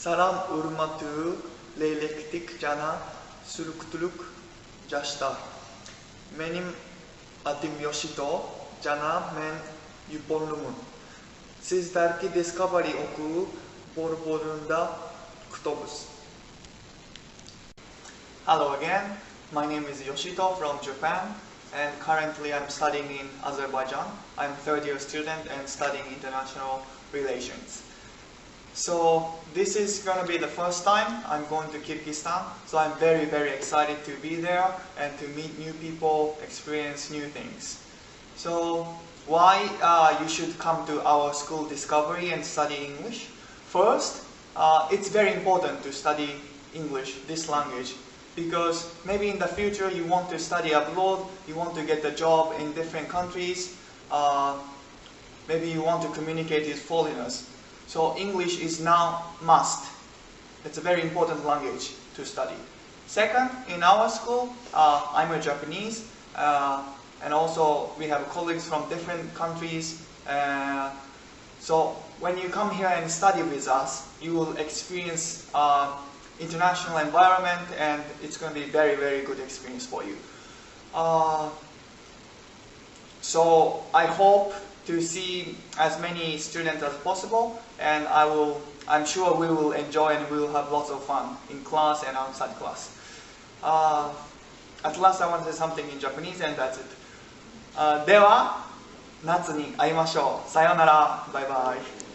Salam Урматтоо, Лейлектик, жана Сүлүктүлүк жаштар. Менин атым Йошито, жана мен Японлумун. Сиздерди Дисковери Окуу борборунда күтөбүз. Hello again, my name is Yoshito from Japan, and currently I'm studying in Azerbaijan. I'm a third-year student and studying international relations. So this is going to be the first time I'm going to Kyrgyzstan, so I'm very excited to be there and to meet new people, experience new things. So why you should come to our school Discovery and study English? First, it's very important to study English, this language, because maybe in the future you want to study abroad, you want to get a job in different countries, maybe you want to communicate with foreigners. So English is now must. It's a very important language to study. Second, in our school, I'm a Japanese, and also we have colleagues from different countries. So when you come here and study with us, you will experience international environment, and it's going to be very good experience for you. So I hope to see as many students as possible, and I'm sure we will enjoy and we will have lots of fun in class and outside class. At last I want to say something in Japanese, and that's it. では、夏に会いましょう。さようなら。バイバイ。